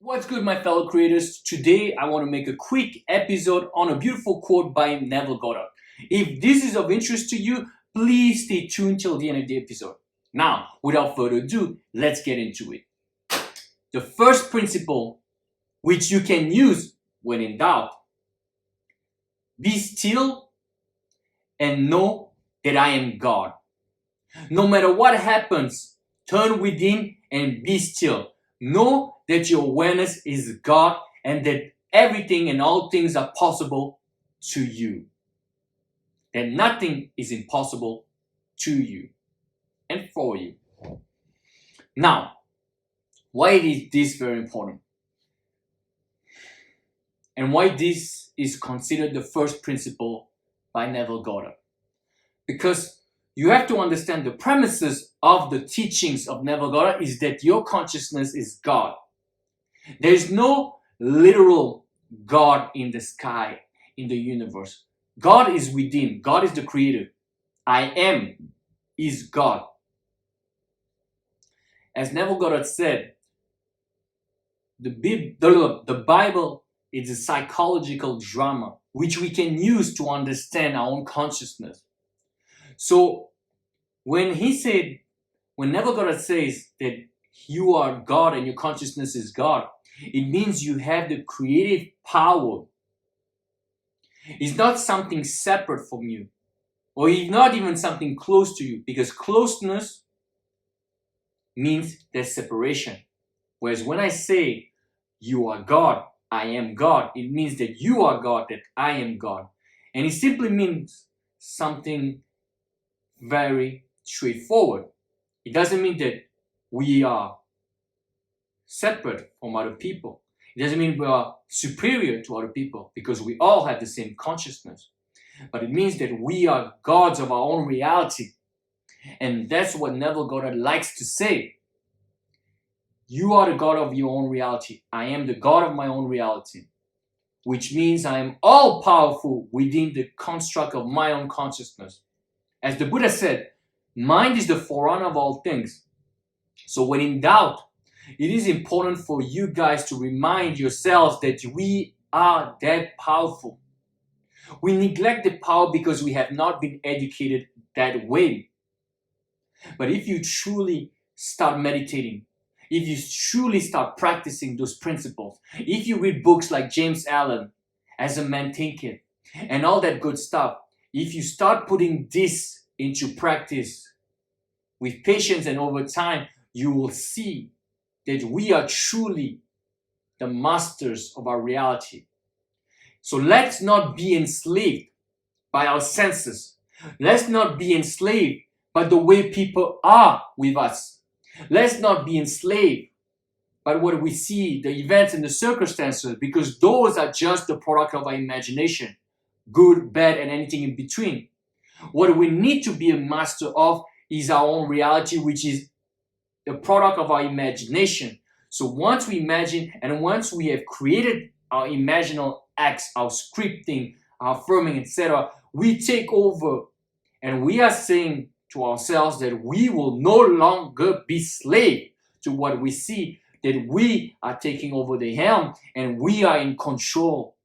What's good, my fellow creators? Today I want to make a quick episode on a beautiful quote by Neville Goddard. If this is of interest to you, please stay tuned till the end of the episode. Now, without further ado, let's get into it. The first principle, which you can use when in doubt: be still and know that I am God. No matter what happens, turn within and be still. Know that your awareness is God and that everything and all things are possible to you. That nothing is impossible to you and for you. Now, why is this very important? And why this is considered the first principle by Neville Goddard? Because you have to understand the premises of the teachings of Neville Goddard is that your consciousness is God. There is no literal God in the sky, in the universe. God is within. God is the creator. I am is God. As Neville Goddard said, the Bible is a psychological drama which we can use to understand our own consciousness. So when Neville Goddard says that you are God and your consciousness is God, it means you have the creative power. It's not something separate from you, or it's not even something close to you, because closeness means there's separation. Whereas when I say you are God, I am God, it means that you are God, that I am God. And it simply means something very straightforward. It doesn't mean that we are separate from other people. It doesn't mean we are superior to other people, because we all have the same consciousness. But it means that we are gods of our own reality. And that's what Neville Goddard likes to say. You are the God of your own reality. I am the God of my own reality. Which means I am all powerful within the construct of my own consciousness. As the Buddha said, mind is the forerunner of all things. So when in doubt, it is important for you guys to remind yourselves that we are that powerful. We neglect the power because we have not been educated that way. But if you truly start meditating, if you truly start practicing those principles, if you read books like James Allen, As a Man Thinketh, and all that good stuff, if you start putting this into practice with patience and over time, you will see that we are truly the masters of our reality. So let's not be enslaved by our senses. Let's not be enslaved by the way people are with us. Let's not be enslaved by what we see, the events and the circumstances, because those are just the product of our imagination. Good, bad, and anything in between. What we need to be a master of is our own reality, which is the product of our imagination. So once we imagine and once we have created our imaginal acts, our scripting, our affirming, etc., we take over and we are saying to ourselves that we will no longer be slave to what we see, that we are taking over the helm and we are in control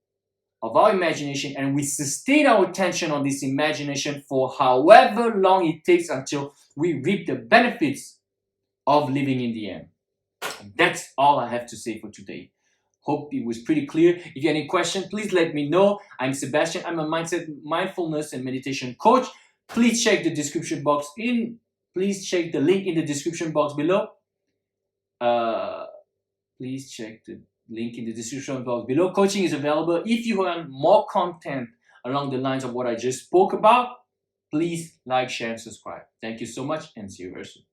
of our imagination, and we sustain our attention on this imagination for however long it takes until we reap the benefits of living in the end. And that's all I have to say for today. Hope it was pretty clear. If you have any questions, please let me know. I'm Sebastian. I'm a mindset, mindfulness, and meditation coach. Please check the description box Please check the link in the description box below. Please check the link in the description box below. Coaching is available. If you want more content along the lines of what I just spoke about, please like, share, and subscribe. Thank you so much, and see you very soon.